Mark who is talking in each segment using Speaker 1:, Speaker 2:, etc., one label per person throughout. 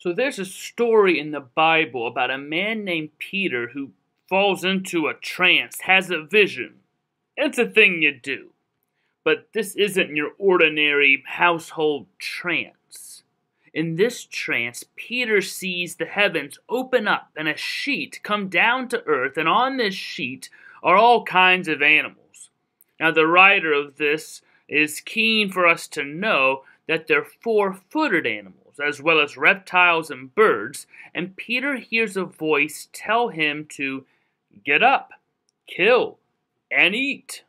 Speaker 1: So there's a story in the Bible about a man named Peter who falls into a trance, has a vision. It's a thing you do. But this isn't your ordinary household trance. In this trance, Peter sees the heavens open up and a sheet come down to earth, and on this sheet are all kinds of animals. Now, the writer of this is keen for us to know that they're four-footed animals, as well as reptiles and birds, and Peter hears a voice tell him to get up, kill, and eat.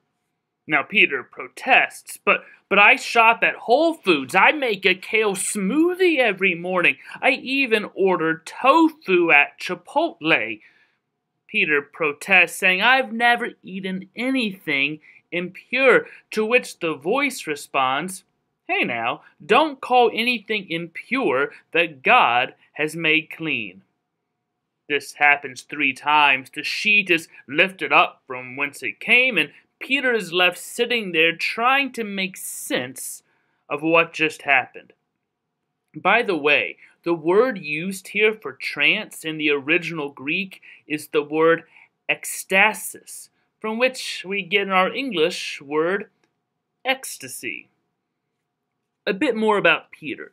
Speaker 1: Now, Peter protests, but I shop at Whole Foods. I make a kale smoothie every morning. I even order tofu at Chipotle. Peter protests, saying, I've never eaten anything impure, to which the voice responds, hey now, don't call anything impure that God has made clean. This happens 3 times. The sheet is lifted up from whence it came, and Peter is left sitting there trying to make sense of what just happened. By the way, the word used here for trance in the original Greek is the word ecstasis, from which we get our English word ecstasy. A bit more about Peter.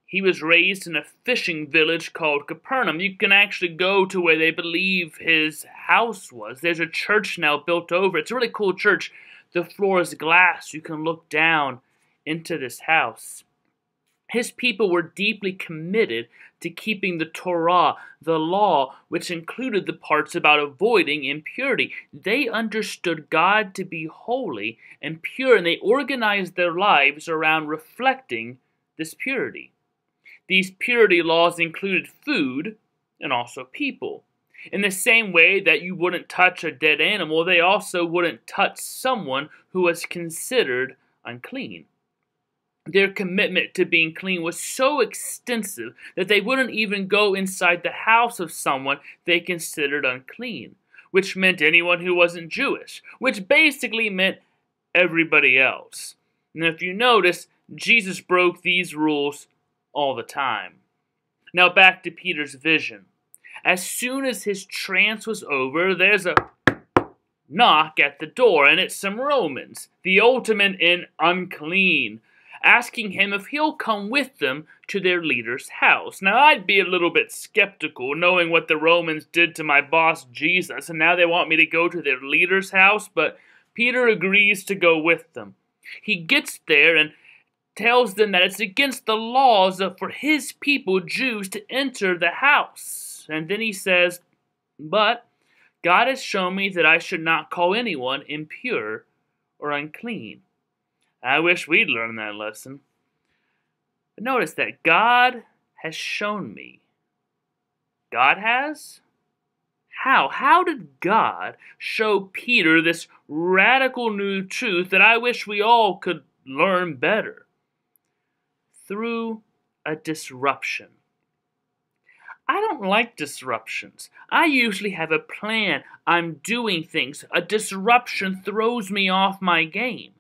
Speaker 1: He was raised in a fishing village called Capernaum. You can actually go to where they believe his house was. There's a church now built over. It's a really cool church. The floor is glass. You can look down into this house. His people were deeply committed to keeping the Torah, the law, which included the parts about avoiding impurity. They understood God to be holy and pure, and they organized their lives around reflecting this purity. These purity laws included food and also people. In the same way that you wouldn't touch a dead animal, they also wouldn't touch someone who was considered unclean. Their commitment to being clean was so extensive that they wouldn't even go inside the house of someone they considered unclean, which meant anyone who wasn't Jewish, which basically meant everybody else. And if you notice, Jesus broke these rules all the time. Now back to Peter's vision. As soon as his trance was over, there's a knock at the door, and it's some Romans, the ultimate in unclean, asking him if he'll come with them to their leader's house. Now, I'd be a little bit skeptical, knowing what the Romans did to my boss Jesus, and now they want me to go to their leader's house, but Peter agrees to go with them. He gets there and tells them that it's against the laws for his people, Jews, to enter the house. And then he says, but God has shown me that I should not call anyone impure or unclean. I wish we'd learned that lesson. But notice that God has shown me. God has? How? How did God show Peter this radical new truth that I wish we all could learn better? Through a disruption. I don't like disruptions. I usually have a plan. I'm doing things. A disruption throws me off my game.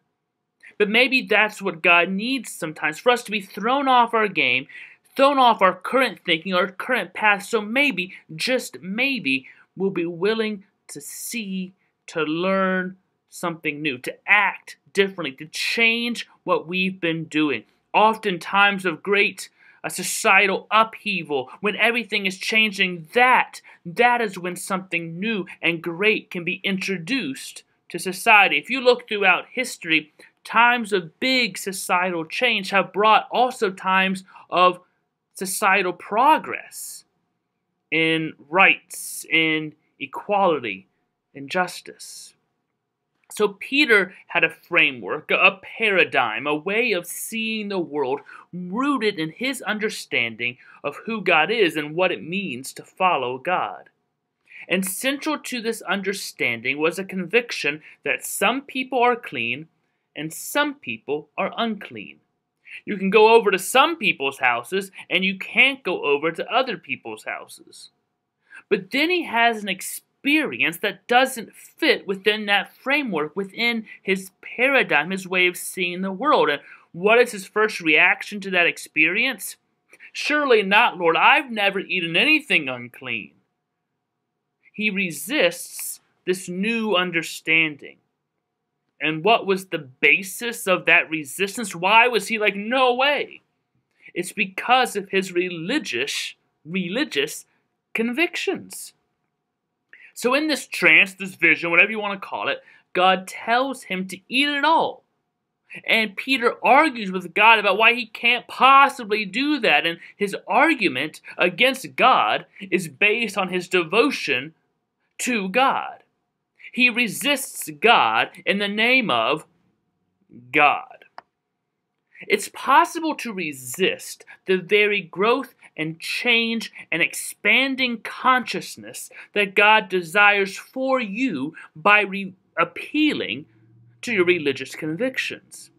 Speaker 1: But maybe that's what God needs sometimes, for us to be thrown off our game, thrown off our current thinking, our current path, so maybe, just maybe, we'll be willing to see, to learn something new, to act differently, to change what we've been doing. Often times of great societal upheaval, when everything is changing, that is when something new and great can be introduced to society. If you look throughout history, times of big societal change have brought also times of societal progress in rights, in equality, in justice. So Peter had a framework, a paradigm, a way of seeing the world rooted in his understanding of who God is and what it means to follow God. And central to this understanding was a conviction that some people are clean and some people are unclean. You can go over to some people's houses and you can't go over to other people's houses. But then he has an experience that doesn't fit within that framework, within his paradigm, his way of seeing the world. And what is his first reaction to that experience? Surely not, Lord. I've never eaten anything unclean. He resists this new understanding. And what was the basis of that resistance? Why was he like, no way? It's because of his religious convictions. So in this trance, this vision, whatever you want to call it, God tells him to eat it all. And Peter argues with God about why he can't possibly do that. And his argument against God is based on his devotion to God. He resists God in the name of God. It's possible to resist the very growth and change and expanding consciousness that God desires for you by appealing to your religious convictions.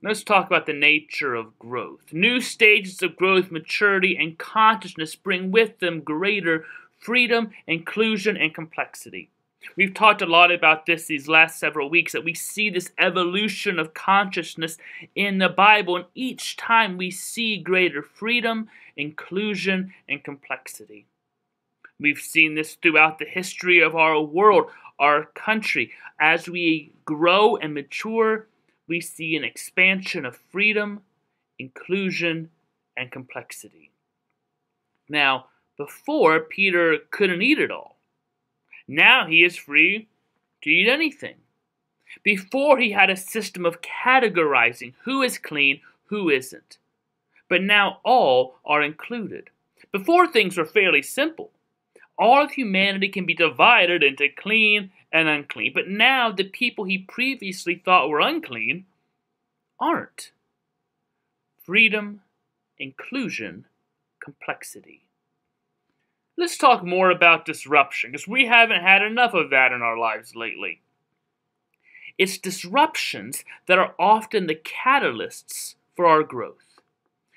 Speaker 1: Let's talk about the nature of growth. New stages of growth, maturity, and consciousness bring with them greater freedom, inclusion, and complexity. We've talked a lot about this these last several weeks, that we see this evolution of consciousness in the Bible, and each time we see greater freedom, inclusion, and complexity. We've seen this throughout the history of our world, our country. As we grow and mature, we see an expansion of freedom, inclusion, and complexity. Now, before, Peter couldn't eat it all. Now he is free to eat anything. Before, he had a system of categorizing who is clean, who isn't. But now all are included. Before, things were fairly simple. All of humanity can be divided into clean and unclean. But now the people he previously thought were unclean aren't. Freedom, inclusion, complexity. Let's talk more about disruption, because we haven't had enough of that in our lives lately. It's disruptions that are often the catalysts for our growth.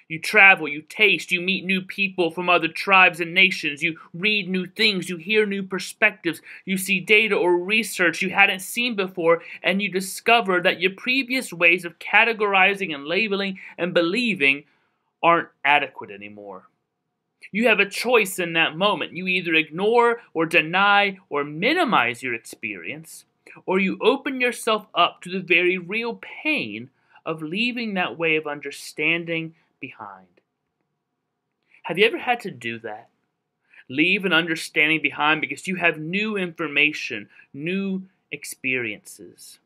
Speaker 1: You travel, you taste, you meet new people from other tribes and nations, you read new things, you hear new perspectives, you see data or research you hadn't seen before, and you discover that your previous ways of categorizing and labeling and believing aren't adequate anymore. You have a choice in that moment. You either ignore or deny or minimize your experience, or you open yourself up to the very real pain of leaving that way of understanding behind. Have you ever had to do that? Leave an understanding behind because you have new information, new experiences.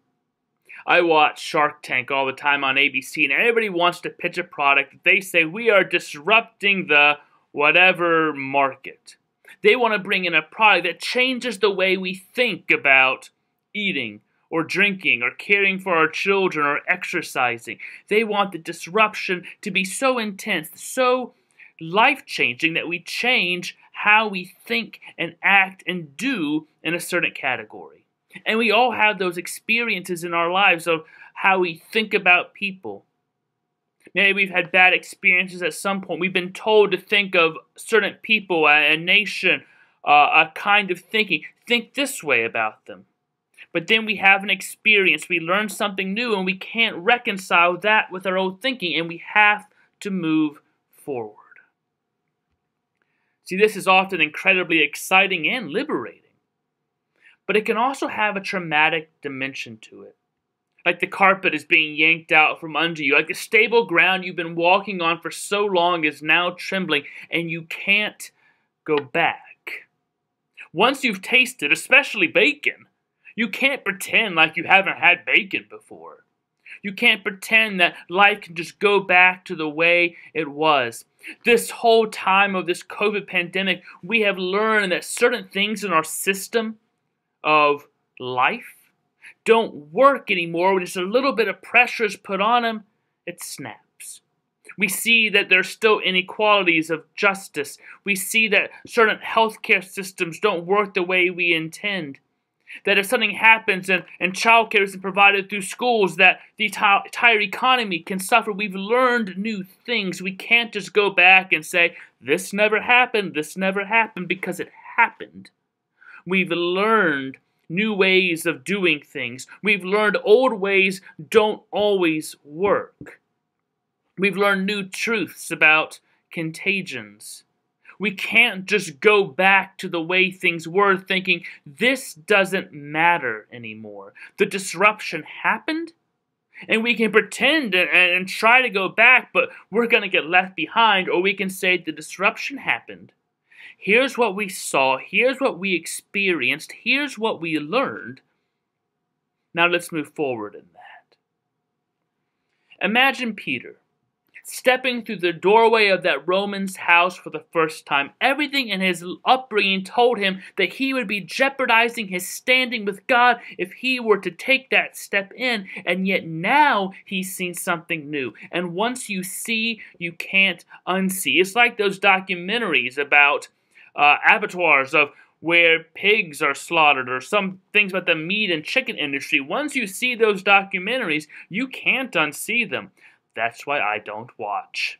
Speaker 1: I watch Shark Tank all the time on ABC, and everybody wants to pitch a product. They say, we are disrupting the whatever market. They want to bring in a product that changes the way we think about eating or drinking or caring for our children or exercising. They want the disruption to be so intense, so life-changing that we change how we think and act and do in a certain category. And we all have those experiences in our lives of how we think about people. Maybe we've had bad experiences at some point. We've been told to think of certain people, a nation, a kind of thinking. Think this way about them. But then we have an experience. We learn something new, and we can't reconcile that with our old thinking, and we have to move forward. See, this is often incredibly exciting and liberating. But it can also have a traumatic dimension to it. Like the carpet is being yanked out from under you. Like the stable ground you've been walking on for so long is now trembling, and you can't go back. Once you've tasted, especially bacon, you can't pretend like you haven't had bacon before. You can't pretend that life can just go back to the way it was. This whole time of this COVID pandemic, we have learned that certain things in our system of life don't work anymore. When just a little bit of pressure is put on them, it snaps. We see that there's still inequalities of justice. We see that certain healthcare systems don't work the way we intend. That if something happens and childcare isn't provided through schools, that the entire economy can suffer. We've learned new things. We can't just go back and say, this never happened, because it happened. We've learned new ways of doing things. We've learned old ways don't always work. We've learned new truths about contagions. We can't just go back to the way things were thinking this doesn't matter anymore. The disruption happened, and we can pretend and try to go back, but we're going to get left behind, or we can say the disruption happened. Here's what we saw. Here's what we experienced. Here's what we learned. Now let's move forward in that. Imagine Peter stepping through the doorway of that Roman's house for the first time. Everything in his upbringing told him that he would be jeopardizing his standing with God if he were to take that step in, and yet now he's seen something new. And once you see, you can't unsee. It's like those documentaries about abattoirs of where pigs are slaughtered, or some things about the meat and chicken industry. Once you see those documentaries, you can't unsee them. That's why I don't watch.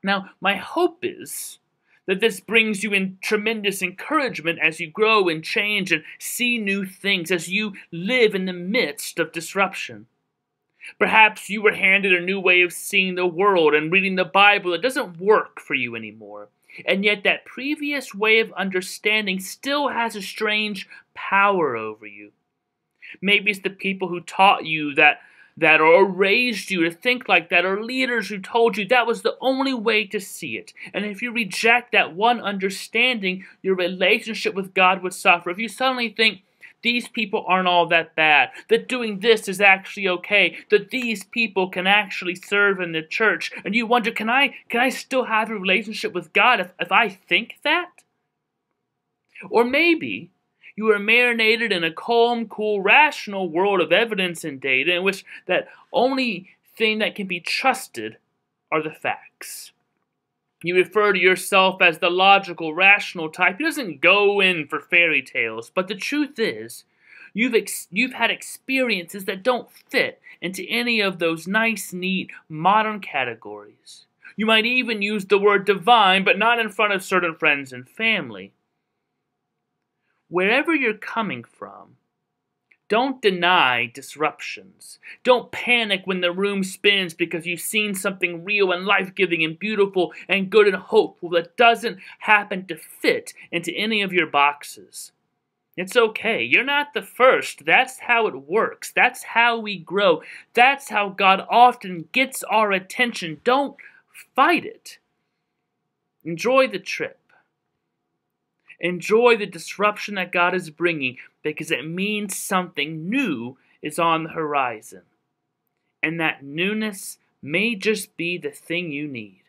Speaker 1: Now, my hope is that this brings you in tremendous encouragement as you grow and change and see new things, as you live in the midst of disruption. Perhaps you were handed a new way of seeing the world and reading the Bible that doesn't work for you anymore. And yet that previous way of understanding still has a strange power over you. Maybe it's the people who taught you that or raised you to think like that, or leaders who told you that was the only way to see it. And if you reject that one understanding, your relationship with God would suffer. If you suddenly think, these people aren't all that bad, that doing this is actually okay, that these people can actually serve in the church, and you wonder, can I still have a relationship with God if I think that? Or maybe you are marinated in a calm, cool, rational world of evidence and data in which that only thing that can be trusted are the facts. You refer to yourself as the logical, rational type. He doesn't go in for fairy tales, but the truth is, you've had experiences that don't fit into any of those nice, neat, modern categories. You might even use the word divine, but not in front of certain friends and family. Wherever you're coming from, don't deny disruptions. Don't panic when the room spins because you've seen something real and life-giving and beautiful and good and hopeful that doesn't happen to fit into any of your boxes. It's okay. You're not the first. That's how it works. That's how we grow. That's how God often gets our attention. Don't fight it. Enjoy the trip. Enjoy the disruption that God is bringing, because it means something new is on the horizon. And that newness may just be the thing you need.